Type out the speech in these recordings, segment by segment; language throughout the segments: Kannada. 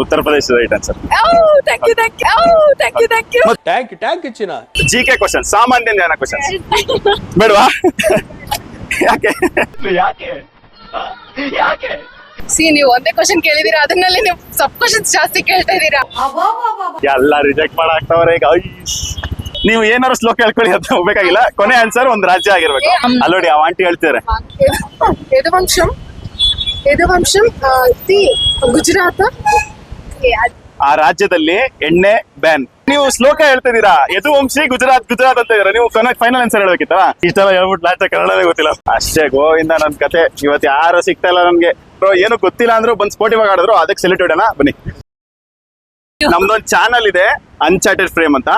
Uttar Pradesh right answer. Thank you ಚಿನ್ನ. ಜಿಕೆ ಕ್ವಶನ್, ಸಾಮಾನ್ಯ ಜ್ಞಾನ ಕ್ವಶನ್ ಬೇಡವಾ? ಯಾಕೆ ನೀವು ಒಂದೇ ಕ್ವಶನ್ ಕೇಳಿದೀರಾ, ಅದನ್ನಲ್ಲಿ ನೀವು ಸಬ್ ಕ್ವಶನ್ಸ್ ಜಾಸ್ತಿ ಕೇಳ್ತಾ ಇದೀರಾ. ಎಲ್ಲ ರಿಜೆಕ್ಟ್ ಮಾಡಾಕ್ತವ್ರೆ ಈಗ. ನೀವು ಏನಾರು ಶ್ಲೋಕ ಹೇಳ್ಕೊಳ್ಳಿ, ಅದು ಹೋಗ್ಬೇಕಾಗಿಲ್ಲ. ಕೊನೆ ಆನ್ಸರ್ ಒಂದ್ ರಾಜ್ಯ ಆಗಿರ್ಬೇಕು. ಅಲ್ಲೋಡಿ ಆ ಆಂಟಿ ಹೇಳ್ತಿದಾರೆ. ಯದುವಂಶಂ ಗುಜರಾತ್. ಆ ರಾಜ್ಯದಲ್ಲಿ ಎಣ್ಣೆ ಬ್ಯಾನ್. ನೀವು ಶ್ಲೋಕ ಹೇಳ್ತಿದ್ದೀರಾ, ಯದುವಂಶಿ ಗುಜರಾತ್ ಅಂತ ಇದೀರಾ. ನೀವು ಫೈನಲ್ ಆನ್ಸರ್ ಹೇಳ್ಬೇಕಿತ್ತಲ್ಲ. ಇಷ್ಟೆಲ್ಲ ಹೇಳ್ಬಿಟ್ಟು ಲಾಸ್ಟ್ ಕನ್ನಡನೇ ಗೊತ್ತಿಲ್ಲ ಅಷ್ಟೇ. ಗೋವಿಂದ ನನ್ ಕತೆ. ಇವತ್ತು ಯಾರು ಸಿಗ್ತಾ ಇಲ್ಲ ನನ್ಗೆ. ಏನು ಗೊತ್ತಿಲ್ಲ ಅಂದ್ರು ಬಂದ್ ಸ್ಪೋರ್ಟಿವ್ ಆಗಿ ಆಡಿದ್ರು. ಅದಕ್ಕೆ ಸೆಲೆಕ್ಟ್ ಇಡೋಣ ಬನ್ನಿ. ನಮ್ದೊಂದು ಚಾನಲ್ ಇದೆ, ಅನ್ಚಾರ್ಟೆಡ್ ಫ್ರೇಮ್ ಅಂತ.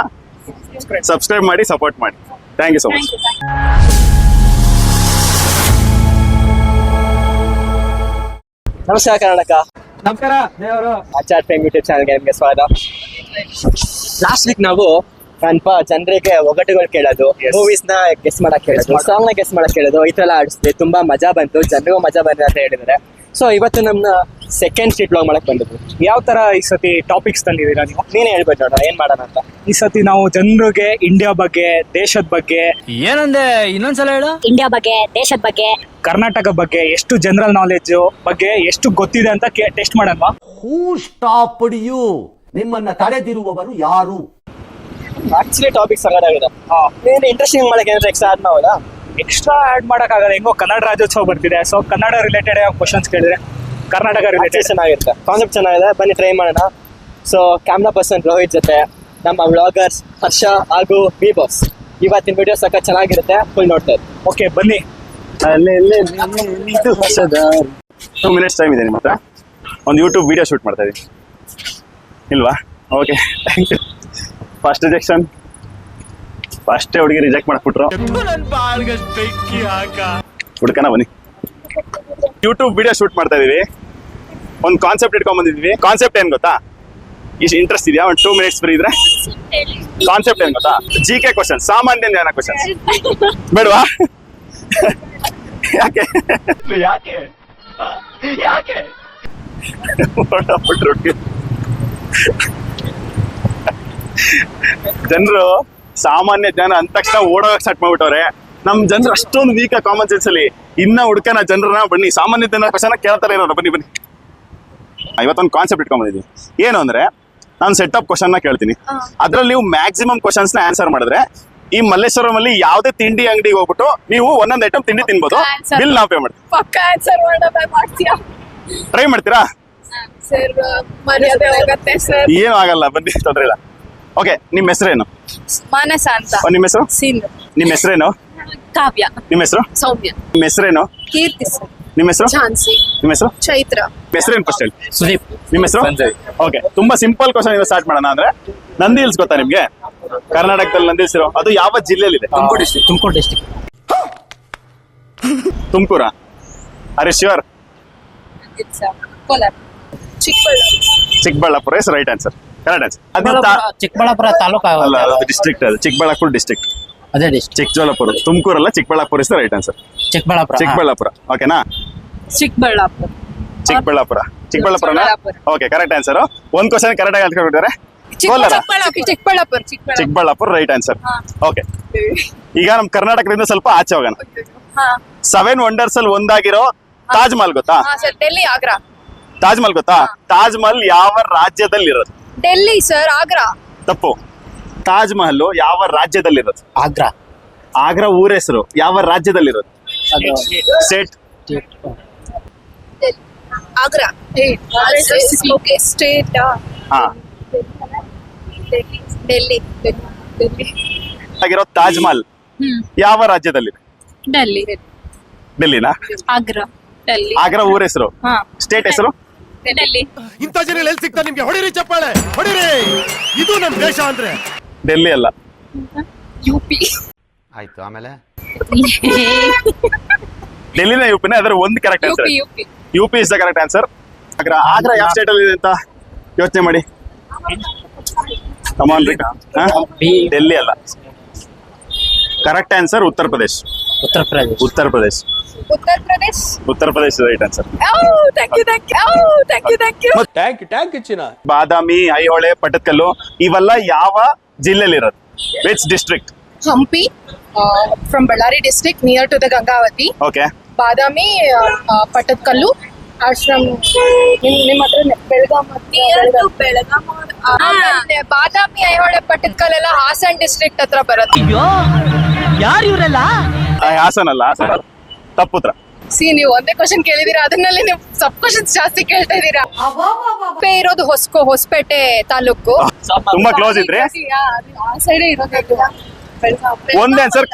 ಸಬ್ಸ್ಕ್ರೈಬ್ ಮಾಡಿ, ಸಪೋರ್ಟ್ ಮಾಡಿ. Thank you so much. ನಮಸ್ಕಾರ ಕರ್ನಾಟಕ. ನಮಸ್ಕಾರ ದೇವರು. ಆಚಾರ್ ಫ್ರೇಮ್ ಯೂಟ್ಯೂಬ್ ಚಾನಲ್ಗೆ ನಿಮಗೆ ಸ್ವಾಗತ. ಲಾಸ್ಟ್ ವೀಕ್ ನಾವು ಜನರಿಗೆ ಒಗಟುಗಳು ಕೇಳೋದು, ಮೂವೀಸ್ ನ ಗೆಸ್ ಮಾಡಕ್ ಹೇಳೋದು, ಸಾಂಗ್ ನ ಗೆಸ್ ಮಾಡಕ್ ಹೇಳೋದು, ಈ ತರ ಆಡಿಸಿದ್ವಿ. ತುಂಬಾ ಮಜಾ ಬಂತು, ಜನರಿಗೂ ಮಜಾ ಬಂದಿದೆ ಅಂತ ಹೇಳಿದ್ದಾರೆ. ಸೊ ಇವತ್ತು ನಮ್ಮ ಸೆಕೆಂಡ್ ಸ್ಟ್ರೀಟ್ ವ್ಲಾಗ್ ಮಾಡಕ್ ಬಂದಿದ್ವಿ. ಯಾವ ತರ ಈ ಸತಿ ಟಾಪಿಕ್ಸ್ ತಂದಿದ್ದೀರಾ ನೀವು? ನೀನೇ ಹೇಳ್ಬೇಕು ನೋಡೋಣ ಏನ್ ಮಾಡೋಣ ಅಂತ. ಈ ಸತಿ ನಾವು ಜನರಿಗೆ ಇಂಡಿಯಾ ಬಗ್ಗೆ, ದೇಶದ ಬಗ್ಗೆ, ಏನಂದೆ ಇನ್ನೊಂದ್ಸಲ ಹೇಳು. ಇಂಡಿಯಾ ಬಗ್ಗೆ, ದೇಶದ ಬಗ್ಗೆ, ಕರ್ನಾಟಕ ಬಗ್ಗೆ ಎಷ್ಟು ಜನರಲ್ ನಾಲೆಜ್ ಬಗ್ಗೆ ಎಷ್ಟು ಗೊತ್ತಿದೆ ಅಂತ ಟೆಸ್ಟ್ ಮಾಡೋಣ. Who stopped you? ನಿಮ್ಮನ್ನ ತಡೆದಿರುವವರು ಯಾರು? ಆಕ್ಚುಲಿ ಟಾಪಿಕ್ ಸಗದಾಗಿದೆ. ಏನು ಇಂಟ್ರೆಸ್ಟಿಂಗ್ ಮಾಡಕ್ಕೆ ಏನಾದ್ರು ಎಕ್ಸ್ಟ್ರಾ ಆಡ್ ಮಾಡೋದಾ? ಎಕ್ಸ್ಟ್ರಾ ಆಡ್ ಮಾಡಕ್ ಆಗಲ್ಲ. ಹೆಂಗೋ ಕನ್ನಡ ರಾಜ್ಯೋತ್ಸವ ಬರ್ತಿದೆ, ಸೊ ಕನ್ನಡ ರಿಲೇಟೆಡ್ ಕ್ವಶನ್ಸ್ ಕೇಳಿದ್ರೆ ಕರ್ನಾಟಕ ರಿಲೇಟೆಡ್ ಚೆನ್ನಾಗಿರುತ್ತೆ. ಕಾನ್ಸೆಪ್ಟ್ ಚೆನ್ನಾಗಿದೆ, ಬನ್ನಿ ಟ್ರೈ ಮಾಡೋಣ. ಸೊ ಕ್ಯಾಮ್ರಾ ಪರ್ಸನ್ ರೋಹಿತ್ ಜೊತೆ ನಮ್ಮ ವ್ಲಾಗರ್ಸ್ ಹರ್ಷ ಹಾಗೂ ಬಿ ಬಾಸ್. ಇವತ್ತಿನ ವಿಡಿಯೋ ಸಕ್ಕ ಚೆನ್ನಾಗಿರುತ್ತೆ, ಫುಲ್ ನೋಡ್ತಾ ಇದ್ದೀವಿ. ಓಕೆ ಬನ್ನಿ. 2 minutes ಟೈಮ್ ಇದೆ ನಿಮ್ಮ ಹತ್ರ. ಒಂದು ಯೂಟ್ಯೂಬ್ ವಿಡಿಯೋ ಶೂಟ್ ಮಾಡ್ತಾ ಇದೀನಿ ಇಲ್ವಾ? Okay, thank you. First rejection. ಫಸ್ಟೇ ಹುಡುಗಿ ರಿಜೆಕ್ಟ್ ಮಾಡ್ಬಿಟ್ರು. ಹುಡುಕನ ಬನ್ನಿ. ಯೂಟ್ಯೂಬ್ ವಿಡಿಯೋ ಶೂಟ್ ಮಾಡ್ತಾ ಇದೀವಿ. ಒಂದು ಕಾನ್ಸೆಪ್ಟ್ ಇಟ್ಕೊಂಡ್ ಬಂದಿದ್ವಿ. ಕಾನ್ಸೆಪ್ಟ್ ಏನ್ ಗೊತ್ತಾ? ಇಷ್ಟು ಇಂಟ್ರೆಸ್ಟ್ ಇದೆಯಾ? ಒಂದು 2 minutes ಫ್ರೀ ಇದ್ರೆ ಕಾನ್ಸೆಪ್ಟ್ ಏನ್ ಗೊತ್ತಾ? ಜಿಕೆ ಕ್ವಶನ್, ಸಾಮಾನ್ಯ ಜ್ಞಾನ ಕ್ವಶನ್ ಬೇಡವಾ? ಯಾಕೆ ಜನರು ಸಾಮಾನ್ಯ ಜ್ಞಾನ ಅಂದ ತಕ್ಷಣ ಓಡೋಗಕ್ ಸ್ಟಾರ್ಟ್ ಮಾಡ್ಬಿಟ್ಟವ್ರೆ. ನಮ್ ಜನರು ಅಷ್ಟೊಂದು ವೀಕ್ ಕಾಮನ್ ಸೆನ್ಸ್ ಅಲ್ಲಿ. ಇನ್ನ ಹುಡ್ಕನ ಜನರನ್ನ ಬನ್ನಿ, ಸಾಮಾನ್ಯ ಜ್ಞಾನ ಕ್ವಶನ್ ಕೇಳ್ತಾರೆ ಇರೋರು. ಬನ್ನಿ ಬನ್ನಿ. ಇವತ್ತೊಂದು ಕಾನ್ಸೆಪ್ಟ್ ಇಟ್ಕೊಂಡ್ಬಂದಿದ್ವಿ. ಏನು ಅಂದ್ರೆ, ನಾನು ಸೆಟ್ ಆಫ್ ಕ್ವಶನ್ ನ ಕೇಳ್ತೀನಿ. ಅದ್ರಲ್ಲಿ ನೀವು ಮ್ಯಾಕ್ಸಿಮಮ್ ಕ್ವಶನ್ಸ್ ನ ಆನ್ಸರ್ ಮಾಡಿದ್ರೆ, ಈ ಮಲ್ಲೇಶ್ವರಂ ಅಲ್ಲಿ ಯಾವ್ದೇ ತಿಂಡಿ ಅಂಗಡಿಗೆ ಹೋಗ್ಬಿಟ್ಟು ನೀವು ಒಂದೊಂದು ಐಟಮ್ ತಿಂಡಿ ತಿನ್ಬೋದು. ಬಿಲ್ ನಾವು ಪೇ ಮಾಡ್ತೀವಿ. ಟ್ರೈ ಮಾಡ್ತೀರಾ? ಏನು ಆಗಲ್ಲ, ಬನ್ನಿ, ತೊಂದ್ರೆ ಇಲ್ಲ. ಓಕೆ, ನಿಮ್ ಹೆಸರೇನು? ಮಾನಸ ಅಂತ. ನಿಮ್ ಹೆಸರು? ಸಿಂಧು. ನಿಮ್ ಹೆಸರೇನು? ಕಾವ್ಯ. ನಿಮ್ ಹೆಸರು? ಸೌಮ್ಯ. ನಿಮ್ ಹೆಸರೇನು? ಕೀರ್ತಿ ಸರ್. ನಿಮ್ ಹೆಸರು? ಝಾನ್ಸಿ. ನಿಮ್ ಹೆಸರು? ಚೈತ್ರ. ನಿಮ್ ಹೆಸರೇನು ಫಸ್ಟ್ ಹೇಳಿ? ಸುದೀಪ್. ನಿಮ್ ಹೆಸರು? ಸಂಜಯ್. ಓಕೆ, ತುಂಬಾ ಸಿಂಪಲ್ ಕ್ವಶನ್ ಇಂದ ಸ್ಟಾರ್ಟ್ ಮಾಡೋಣ. ಅಂದ್ರೆ, ನಂದಿ ಹಿಲ್ಸ್ ಗೊತ್ತಾ ನಿಮ್ಗೆ? ಕರ್ನಾಟಕದಲ್ಲಿ ನಂದಿ ಹಿಲ್ಸ್ ಇರೋ ಅದು ಯಾವ ಜಿಲ್ಲೆಯಲ್ಲಿದೆ? ತುಮಕೂರು ಡಿಸ್ಟ್ರಿಕ್ಟ್. ತುಮಕೂರಾ? Are sure? Kolar. Chikkaballapur is right answer. Correct answer. Chikkaballapur taluk ಅಲ್ಲ, ಅದು ಡಿಸ್ಟ್ರಿಕ್ಟ್. ಅದು ಚಿಕ್ಕಬಳ್ಳಾಪುರ ಡಿಸ್ಟ್ರಿಕ್ಟ್. ಅದೇ ಡಿಸ್ಟ್ರಿಕ್ಟ್. ಚಿಕ್ಕಬಳ್ಳಾಪುರ. ತುಮಕೂರಲ್ಲ, Chikkaballapur is right answer. Chikkaballapur. ಓಕೆನಾ? ಚಿಕ್ಕಬಳ್ಳಾಪುರ. ಚಿಕ್ಕಬಳ್ಳಾಪುರನ? Okay, correct answer. ಒಂದ್ ಕ್ವಶನ್ ಕರೆಕ್ಟ್ ಆಗಿ ಅಂದ್ಕೊಂಡಿದ್ದಾರೆ. Kolar? Chikkaballapur right answer. Okay, ಈಗ ನಮ್ ಕರ್ನಾಟಕದಿಂದ ಸ್ವಲ್ಪ ಆಚೆ ಹೋಗೋಣ. 7 ವಂಡರ್ಸ್ ಅಲ್ಲಿ ಒಂದಾಗಿರೋ ತಾಜ್ ಮಹಲ್ ಗೊತ್ತಾ? ಡೆಲ್ಲಿ, ಆಗ್ರಾ. ತಾಜ್ ಮಹಲ್ ಗೊತ್ತಾ? ತಾಜ್ ಮಹಲ್ ಯಾವ ರಾಜ್ಯದಲ್ಲಿರೋದು? ಡೆಲ್ಲಿ ಸರ್. ಆಗ್ರಾ ತಪ್ಪು. ತಾಜ್ ಮಹಲ್ ಯಾವ ರಾಜ್ಯದಲ್ಲಿರೋದು? ಆಗ್ರಾ. ಆಗ್ರಾ ಊರ ಹೆಸರು ಯಾವ ರಾಜ್ಯದಲ್ಲಿರೋದು? ಸ್ಟೇಟ್. ಆಗ್ರಾ ಸ್ಟೇಟ್. ಹಾ, ಡೆಲ್ಲಿ. ಆಗಿರೋ ತಾಜ್ ಮಹಲ್ ಯಾವ ರಾಜ್ಯದಲ್ಲಿದೆ? ಡೆಲ್ಲಿ. ಡೆಲ್ಲಿನಾ? ಆಗ್ರಾ. ಡೆಲ್ಲಿ. ಆಗ್ರಾ ಊರ ಹೆಸರು? ಸ್ಟೇಟ್ ಹೆಸರು? ಡೆಲ್ಲಿ. ಇಂಥ ಜನ ಎಲ್ಲಿ ಸಿಗ್ತಾ ನಿಮ್ಗೆ? ಹೊಡಿರಿ ಚಪ್ಪಾಳೆ, ಹೊಡಿರಿ. ಇದು ನಮ್ ದೇಶ ಅಂದ್ರೆ. ಡೆಲ್ಲಿ ಅಲ್ಲ, ಯುಪಿ. ಆಯ್ತು, ಆಮೇಲೆ ಡೆಲ್ಲಿನ ಯುಪಿನ? ಅದರ ಒಂದು correct answer. UP is the correct answer. Agra ಯಾವ ಸ್ಟೇಟ್ ಅಲ್ಲಿ ಇದೆ ಅಂತ ಯೋಚನೆ ಮಾಡಿ. ಕಮಾನ್ ರೀ. ಡೆಲ್ಲಿ ಅಲ್ಲ, ಕರೆಕ್ಟ್ ಆನ್ಸರ್ ಉತ್ತರ Pradesh. Uttar Pradesh. Uttar Pradesh. Uttar Pradesh. Uttar Pradesh right answer. Thank you thank you thank ಚಿನ್ನ. ಬಾದಾಮಿ, ಐಹೊಳೆ, ಪಟ್ಟದಕಲ್ಲು ಇವೆಲ್ಲ ಯಾವ ಜಿಲ್ಲೆಲಿರೋದು? Which district? Hampi from Bellary district near to the Gangavathi. Okay. Badami, Pattadakal ashram ನಿಮ್ಮ ಹತ್ರ ಬೆಳಗಾಂ. ಬಾದಾಮಿ, ಐಹೊಳೆ, ಪಟ್ಟದಕಲ್ಲೆಲ್ಲ ಹಾಸನ್ ಡಿಸ್ಟ್ರಿಕ್ಟ್ ಹತ್ರ ಬರುತ್ತೆ. ಹಾಸನ ಅಲ್ಲ, ಹಾಸನ ತಪ್ಪು ಉತ್ತರ. ನೀವು ಒಂದೇ ಕ್ವಶನ್ ಕೇಳಿದೀರಾ, ಅದನ್ನಲ್ಲಿ ನೀವು ಸಬ್ ಕ್ವಶನ್ಸ್ ಜಾಸ್ತಿ ಕೇಳ್ತಾ ಇದೀರಾ. ಇರೋದು ಹೊಸಪೇಟೆ ತಾಲೂಕು. ತುಂಬಾ ಕ್ಲೋಸ್ ಇದ್ರಿ. ಆ ಸೈಡ್ ಇರೋದು. ಒಂದೇ ಆನ್ಸರ್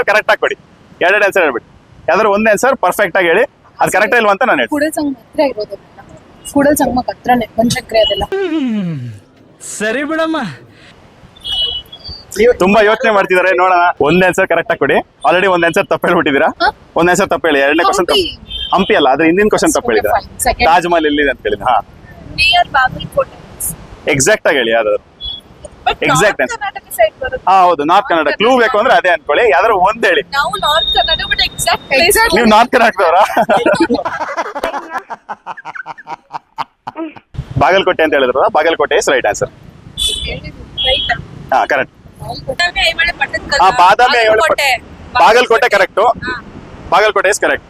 ಕರೆಕ್ಟ್ ಆಗಿ ಕೊಡಿ, ಎರಡೆರಡು ಆನ್ಸರ್ ಹೇಳ್ಬಿಡಿ. ಯಾವ್ದಾದ್ರು ಒಂದೇ ಆನ್ಸರ್ ಪರ್ಫೆಕ್ಟ್ ಆಗಿ ಹೇಳಿ, ಅದು ಕರೆಕ್ಟ್ ಇಲ್ವಾ ಅಂತ ನಾನು ಹೇಳ್ತೀನಿ. ಕೂಡಲ್ ಸಂಗಮ ಹತ್ರ ಇರೋದು. ಕೂಡಲ್ ಸಂಗಮಕ್ಕೆ ಹತ್ರನೇ ಬನಶಂಕರಿ ಅದೆಲ್ಲ. ಸರಿ ಬಿಡಮ್ಮ. ತುಂಬಾ ಯೋಚನೆ ಮಾಡ್ತಿದಾರೆ, ನೋಡೋಣ. ಒಂದ್ ಆನ್ಸರ್ ಕರೆಕ್ಟ್ ಆಗಿ ಕೊಡಿ. ಆಲ್ರೆಡಿ ಒಂದ್ ಆನ್ಸರ್ ತಪ್ಪು ಹೇಳ್ಬಿಟ್ಟಿದ್ದೀರಾ. ಒಂದ್ ಆನ್ಸರ್ ತಪ್ಪು ಹೇಳಿ, ಎರಡನೇ ಕ್ವಶನ್ ಹಂಪಿ ಅಲ್ಲ, ಅದ್ರ ಹಿಂದಿನ ಕ್ವಶನ್ ತಪ್ಪು ಹೇಳಿದ್ರ. ತಾಜ್ ಮಹಲ್ ಎಲ್ಲಿದೆ ಅಂತ ಕೇಳಿದ. ಹಾ, ನಿಯರ್ ಬಾಗಲಕೋಟೆ. ಎಕ್ಸಾಕ್ಟ್ ಆಗಿ ಹೇಳಿ ಯಾವ್ದಾದ್ರು. Exact answer. ಹಾ ಹೌದು, ನಾರ್ತ್ ಕನ್ನಡ. ಕ್ಲೂ ಬೇಕು ಅಂದ್ರೆ ಅದೇ ಅನ್ಕೊಳ್ಳಿ, ಯಾವ್ದಾದ್ರು ಒಂದ್ ಹೇಳಿ. ನಾವು ನಾರ್ತ್ ಕನ್ನಡ, ಬಟ್ ಎಕ್ಸಾಕ್ಟ್ ನೀವು ನಾರ್ತ್ ಕರ್ನಾಟಕದವರಾ? ಬಾಗಲಕೋಟೆ ಅಂತ ಹೇಳಿದ್ರಲ್ಲ, ಬಾಗಲಕೋಟೆ ಇಸ್ ರೈಟ್ ಆನ್ಸರ್. ಹಾ ಕರೆಕ್ಟ್. ಹಾ, Badami, Aihole, Bagalkot correct. Bagalkot is correct.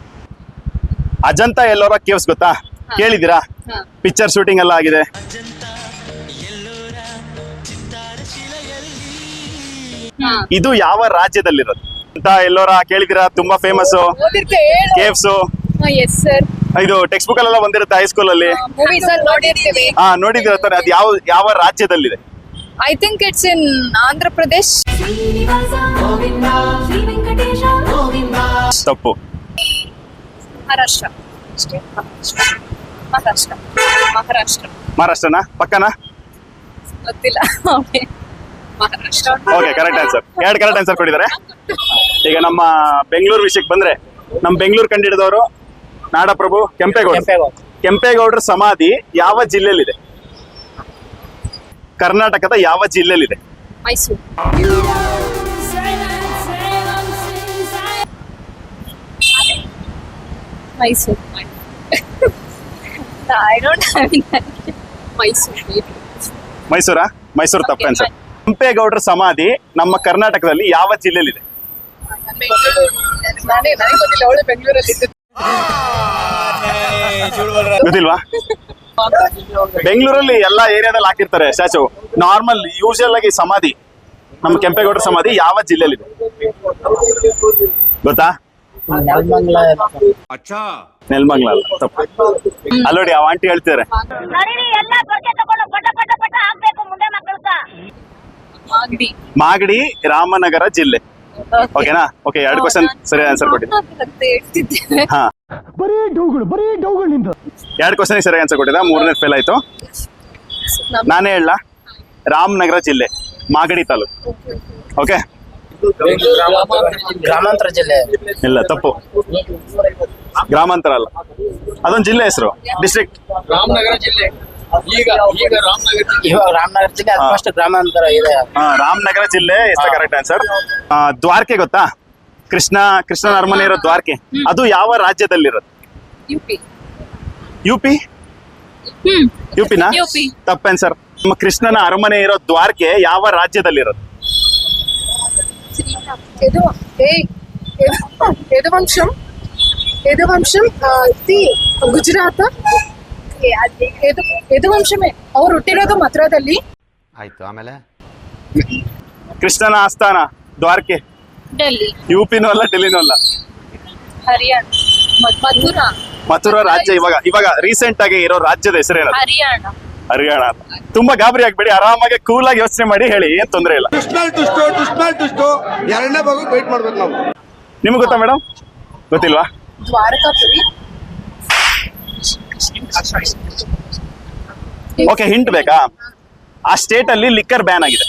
Ajanta Ellora caves ಗೊತ್ತಾ? ಕೇಳಿದಿರಾ? ಪಿಕ್ಚರ್ ಶೂಟಿಂಗ್ ಎಲ್ಲ ಆಗಿದೆ. ಇದು ಯಾವ ರಾಜ್ಯದಲ್ಲಿರೋದು ಅಂತ ಎಲ್ಲೋರ ಕೇಳಿದಿರಾ? ತುಂಬಾ ಫೇಮಸ್ ಕೇವ್ಸ್. Yes sir. ಇದು ಟೆಕ್ಸ್ಟ್ ಬುಕ್ ಅಲ್ಲೆಲ್ಲ ಬಂದಿರುತ್ತೆ ಹೈಸ್ಕೂಲ್ ಅಲ್ಲಿ. ಮೂವೀಸ್ ಅಲ್ಲಿ ನೋಡಿರ್ತೀವಿ. ಹಾ ನೋಡಿದಿರ ತಾನೆ? ಅದು ಯಾವ ರಾಜ್ಯದಲ್ಲಿದೆ? I think it's in Andhra Pradesh. ತಪ್ಪು. ಮಹಾರಾಷ್ಟ್ರ. ಮಹಾರಾಷ್ಟ್ರನಾ? ಪಕ್ಕನಾ? ಗೊತ್ತಿಲ್ಲ. ಮಹಾರಾಷ್ಟ್ರ. Okay, correct answer. ಎರಡು ಕರೆಕ್ಟ್ ಆನ್ಸರ್ ಕೊಟ್ಟಿದ್ದಾರೆ. ಈಗ ನಮ್ಮ ಬೆಂಗಳೂರು ವಿಷಯಕ್ಕೆ ಬಂದ್ರೆ, ನಮ್ಮ ಬೆಂಗಳೂರು ಕಂಡಿಡಿದವರು ನಾಡಪ್ರಭು ಕೆಂಪೇಗೌಡರ ಸಮಾಧಿ ಯಾವ ಜಿಲ್ಲೆಯಲ್ಲಿದೆ? ಕರ್ನಾಟಕದ ಯಾವ ಜಿಲ್ಲೆಯಲ್ಲಿದೆ? Mysuru. Mysuru. I don't have Mysuru. ಮೈಸೂರಾ? ಮೈಸೂರು ತಪ್ಪು ಆನ್ಸರ್. ಕೆಂಪೇಗೌಡರ ಸಮಾಧಿ ನಮ್ಮ ಕರ್ನಾಟಕದಲ್ಲಿ ಯಾವ ಜಿಲ್ಲೆಯಲ್ಲಿದೆ? ನನಗೆ ಗೊತ್ತಿಲ್ಲ, ಅವಳು ಬೆಂಗಳೂರಲ್ಲಿ ಇದ್ದು. ಗೊತ್ತಿಲ್ವಾ? ಬೆಂಗಳೂರಲ್ಲಿ ಎಲ್ಲಾ ಏರಿಯಾದಲ್ಲಿ ಹಾಕಿರ್ತಾರೆ ಸ್ಟ್ಯಾಚು. ನಾರ್ಮಲ್ ಯೂಶುವಲ್ ಆಗಿ ಸಮಾಧಿ, ನಮ್ಮ ಕೆಂಪೇಗೌಡರ ಸಮಾಧಿ ಯಾವ ಜಿಲ್ಲೆಯಲ್ಲಿದೆ ಗೊತ್ತಾ? ನೆಲಮಂಗಲ ಅಲ್ಲ, ತಪ್ಪು. ಅಲ್ಲೋಡಿ, ಆ ಆಂಟಿ ಹೇಳ್ತಿದ್ದಾರೆ. ಮಾಗಡಿ ರಾಮನಗರ ಜಿಲ್ಲೆ. ಓಕೆನಾ? ಓಕೆ, ಎರಡು ಕ್ವಶನ್ ಸರಿ ಆನ್ಸರ್ ಕೊಟ್ಟಿದ್ದೆ. ಹಾ, ಎರಡು ಕ್ವಶನ್ ಸರಿ ಆನ್ಸರ್ ಕೊಟ್ಟಿದ್ದ, ಮೂರನೇ ಫೇಲ್ ಆಯ್ತು. ನಾನೇ ಹೇಳ, ರಾಮನಗರ ಜಿಲ್ಲೆ, ಮಾಗಡಿ ತಾಲೂಕು. ಓಕೆ, ಗ್ರಾಮಾಂತರ ಜಿಲ್ಲೆ. ಇಲ್ಲ, ತಪ್ಪು. ಗ್ರಾಮಾಂತರ ಅಲ್ಲ, ಅದೊಂದು ಜಿಲ್ಲೆ ಹೆಸರು, ಡಿಸ್ಟ್ರಿಕ್ಟ್. ರಾಮನಗರ ಜಿಲ್ಲೆ. ಇವಾಗ ರಾಮನಗರ ಜಿಲ್ಲೆ, ಫಸ್ಟ್ ಗ್ರಾಮಾಂತರ ಇದೆ. ರಾಮನಗರ ಜಿಲ್ಲೆ ಇಸ್ ದ ಕರೆಕ್ಟ್ ಆನ್ಸರ್. ದ್ವಾರಕೆ ಗೊತ್ತಾ? ಕೃಷ್ಣನ ಅರಮನೆ ಇರೋ ದ್ವಾರಕೆ, ಅದು ಯಾವ ರಾಜ್ಯದಲ್ಲಿರೋದು? ಯುಪಿ. ಯುಪಿನಾ? ತಪ್ಪ ಆನ್ಸರ್. ನಮ್ಮ ಕೃಷ್ಣನ ಅರಮನೆ ಇರೋ ದ್ವಾರಕೆ ಯಾವ ರಾಜ್ಯದಲ್ಲಿರೋದು? ಗುಜರಾತ್. ಯದುವಂಶಮೇ. ಅವ್ರು ಹುಟ್ಟಿರೋದು ಮಥುರಾದಲ್ಲಿ. ಆಯ್ತು, ಆಮೇಲೆ ಕೃಷ್ಣನ ಆಸ್ಥಾನ ದ್ವಾರಕೆ. ಡೆಲ್ಲಿ. ಯುಪಿನೂ ಅಲ್ಲ, ಡೆಲ್ಲಿನೂ ಅಲ್ಲ. ಹರಿಯಾಣ. ಮಥುರಾ ರಾಜ್ಯ. ಇವಾಗ ರೀಸೆಂಟ್ ಆಗಿ ಇರೋ ರಾಜ್ಯದ ಹೆಸರೇನು? ಹರಿಯಾಣ. ತುಂಬಾ ಗಾಬರಿ ಆಗ್ಬೇಡಿ, ಆರಾಮಾಗಿ ಕೂಲ್ ಆಗಿ ಯೋಚನೆ ಮಾಡಿ ಹೇಳಿ, ಏನ್ ತೊಂದರೆ ಇಲ್ಲ. ಎರಡನೇ ಭಾಗ ವೇಟ್ ಮಾಡ್ಬೇಕು ನಾವು. ನಿಮ್ಗೆ ಗೊತ್ತಾ ಮೇಡಮ್? ಗೊತ್ತಿಲ್ವಾ? ದ್ವಾರಕಾಪುರಿ. ಓಕೆ, ಹಿಂಟ್ ಬೇಕಾ? ಆ ಸ್ಟೇಟ್ ಅಲ್ಲಿ ಲಿಕ್ಕರ್ ಬ್ಯಾನ್ ಆಗಿದೆ.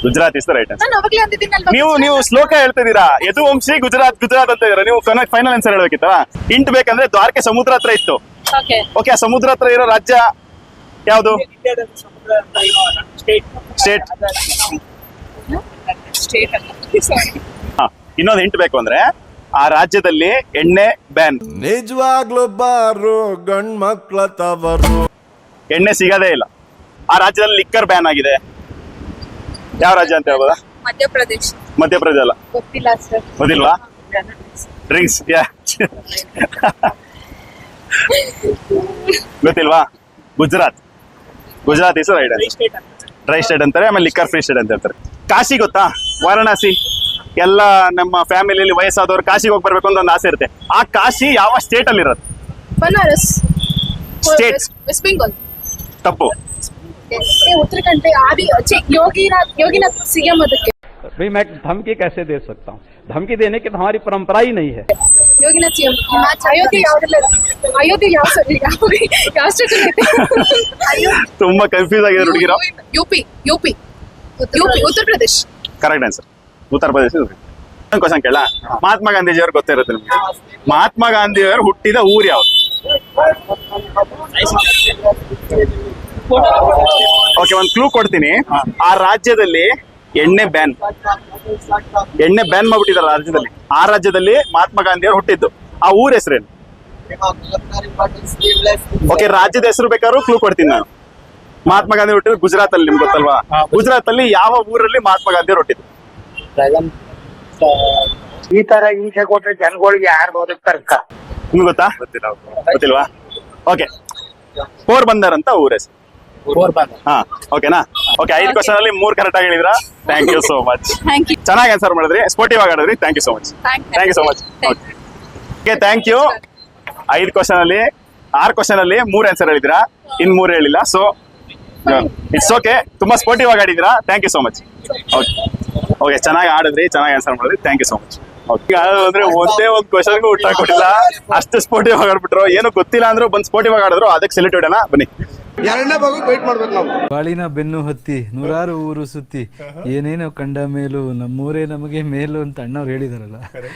Gujarat is the right answer. ನಾನು ಅವಾಗಲೇ ಅಂದಿದ್ದೀನಲ್ವಾ. ನೀವು ಶ್ಲೋಕ ಹೇಳ್ತಿದ್ದೀರಾ, ಯದುವಂಶಿ ಗುಜರಾತ್ ಅಂತ ಇದ್ದೀರಾ. ನೀವು ಫೈನಲ್ ಆನ್ಸರ್ ಹೇಳ್ಬೇಕಿತ್ತ? ಹಿಂಟ್ ಬೇಕಂದ್ರೆ ದ್ವಾರಕೆ ಸಮುದ್ರ ಹತ್ರ ಇತ್ತು. ಓಕೆ, ಆ ಸಮುದ್ರ ಹತ್ರ ಇರೋ ರಾಜ್ಯ ಯಾವುದು? ಸ್ಟೇಟ್. ಇನ್ನೊಂದು ಹಿಂಟ್ ಬೇಕು ಅಂದ್ರೆ ಆ ರಾಜ್ಯದಲ್ಲಿ ಎಣ್ಣೆ ಬ್ಯಾನ್. ನಿಜವಾಗ್ಲೂ ಬಾರು ಗಂಡ್ ಮಕ್ಳ ತವರು. ಎಣ್ಣೆ ಸಿಗದೇ ಇಲ್ಲ. ಆ ರಾಜ್ಯದಲ್ಲಿ ಲಿಕ್ಕರ್ ಬ್ಯಾನ್ ಆಗಿದೆ. ಯಾವ ರಾಜ್ಯ ಅಂತ ಹೇಳ್ಬೋದಾ? ಮಧ್ಯಪ್ರದೇಶ್. ಮಧ್ಯಪ್ರದೇಶ ಅಲ್ಲ, ಗೊತ್ತಿಲ್ಲ ಸರ್. ಗೊತ್ತಿಲ್ವಾ? ಡ್ರಿಂಕ್ಸ್ ಗೊತ್ತಿಲ್ವಾ? Gujarat. Gujarat is right. Dry state ಅಂತಾರೆ, ಆಮೇಲೆ ಲಿಕ್ಕರ್ ಫ್ರೀ ಸ್ಟೇಟ್ ಅಂತ ಹೇಳ್ತಾರೆ. ಕಾಶಿ ಗೊತ್ತಾ? ವಾರಣಾಸಿ. ಎಲ್ಲ ನಮ್ಮ ಫ್ಯಾಮಿಲಿಯಲ್ಲಿ ವಯಸ್ಸಾದವ್ರು ಕಾಶಿಗೆ ಹೋಗಿ ಬರ್ಬೇಕು ಅಂತ ಒಂದು ಆಸೆ ಇರುತ್ತೆ. ಆ ಕಾಶಿ ಯಾವ ಸ್ಟೇಟ್ ಅಲ್ಲಿ ಇರೋದು? ಬನಾರಸ್. State. ವೆಸ್ಟ್ ಬೆಂಗಾಲ್. ತಪ್ಪು. ಉತ್ತರಾಖಂಡ್. ಯೋಗಿನಾಥ್ ಸಿಎಂ ಅದಕ್ಕೆ. भाई मैं धमकी कैसे दे सकता हूँ? धमकी देने की तो हमारी परंपरा ही नहीं है. ಯೋಗಿನಾಥ್ ಸಿಎಂ. ಅಯೋಧ್ಯೆ ಯಾವ್ದಲ್ಲ? ಅಯೋಧ್ಯೆ ಯಾವ ಸರ್? ಯಾವ ಸ್ಟೇಟ್ ಅಲ್ಲಿ? ತುಂಬಾ ಕನ್ಫ್ಯೂಸ್ ಆಗಿದೆ ಹುಡುಗಿರೋ. UP. Uttar Pradesh. Correct answer. Uttar Pradesh. ಒಂದು ಕ್ವಶನ್ ಕೇಳ. ಮಹಾತ್ಮ ಗಾಂಧೀಜಿಯವ್ರು ಗೊತ್ತಿರುತ್ತೆ ನಿಮ್ಗೆ. ಮಹಾತ್ಮ ಗಾಂಧಿಯವರು ಹುಟ್ಟಿದ ಊರು ಯಾವ್ದು? ಓಕೆ, ಒಂದು ಕ್ಲೂ ಕೊಡ್ತೀನಿ. ಆ ರಾಜ್ಯದಲ್ಲಿ ಎಣ್ಣೆ ಬ್ಯಾನ್ ಮಾಡ್ಬಿಟ್ಟಿದ್ದಾರೆ ರಾಜ್ಯದಲ್ಲಿ. ಆ ರಾಜ್ಯದಲ್ಲಿ ಮಹಾತ್ಮ ಗಾಂಧಿಯವರು ಹುಟ್ಟಿದ್ದು. ಆ ಊರ ಹೆಸರೇನು? ಓಕೆ, ರಾಜ್ಯದ ಹೆಸರು ಬೇಕಾದ್ರೂ ಕ್ಲೂ ಕೊಡ್ತೀನಿ ನಾನು. ಮಹಾತ್ಮ ಗಾಂಧಿ ಹುಟ್ಟಿದ್ದು ಗುಜರಾತ್ ಅಲ್ಲಿ, ನಿಮ್ಗೆ ಗೊತ್ತಲ್ವಾ? ಗುಜರಾತ್ ಅಲ್ಲಿ ಯಾವ ಊರಲ್ಲಿ ಮಹಾತ್ಮ ಗಾಂಧಿಯವರು ಹುಟ್ಟಿದ್ದು? ಈ ತರ ಹಿಂಸೆ ಕೊಟ್ರೆ ಜನಗಳಿಗೆ ಯಾರು ಬದುಕ್ತಾರ? ನಿಮ್ಗೆ ಗೊತ್ತಾ? ಗೊತ್ತಿಲ್ವಾ? ಓಕೆ, ಪೋರ್ಬಂದರ್ ಅಂತ ಊರ ಹೆಸರು. ಹಾ, ಓಕೆನಾ? ಓಕೆ, 5 ಕ್ವಶನ್ ಅಲ್ಲಿ 3 ಕರೆಕ್ಟ್ ಆಗಿ ಹೇಳಿದ್ರ. Thank you so much. Thank you. ಚೆನ್ನಾಗಿ ಆನ್ಸರ್ ಮಾಡಿದ್ರಿ, ಸ್ಪೋರ್ಟಿವ್ ಆಗಿ ಆಡಿದ್ರಿ. Thank you so much. Thank you so much. Okay, thank you. 5 question ಅಲ್ಲಿ 6 ಕ್ವಶನ್ ಅಲ್ಲಿ 3 ಆನ್ಸರ್ ಹೇಳಿದ್ರಾ, ಇನ್ 3 ಹೇಳಿಲ್ಲ. So it's okay. ತುಂಬಾ ಸ್ಪೋರ್ಟಿವ್ ಆಗಿ ಆಡಿದ್ರಾ. Thank you so much. Okay, ಚೆನ್ನಾಗಿ ಆಡಿದ್ರಿ, ಚೆನ್ನಾಗಿ ಆನ್ಸರ್ ಮಾಡಿದ್ರಿ. Thank you so much. ಅಂದ್ರೆ ಒಂದೇ ಒಂದು ಕ್ವಶನ್ಗೂ ಊಟ ಕೊಟ್ಟಿಲ್ಲ, ಅಷ್ಟು ಸ್ಪೋರ್ಟಿವ್ ಆಗಿ ಆಡ್ಬಿಟ್ರು. ಏನು ಗೊತ್ತಿಲ್ಲ ಅಂದ್ರು ಬಂದು ಸ್ಪೋರ್ಟಿವ್ ಆಗಿ ಆಡಿದ್ರು. ಅದಕ್ಕೆ ಸೆಲೆಕ್ಟ್ ಇಡೋಣ ಬನ್ನಿ. ಎರಡನೇ ಭಾಗ ವೇಟ್ ಮಾಡ್ಬೇಕು ನಾವು. ಬಾಳಿನ ಬೆನ್ನು ಹತ್ತಿ ನೂರಾರು ಊರು ಸುತ್ತಿ ಏನೇನೋ ಕಂಡ ಮೇಲೂ ನಮ್ಮೂರೇ ನಮಗೆ ಮೇಲು ಅಂತ ಅಣ್ಣವ್ರು ಹೇಳಿದಾರಲ್ಲ.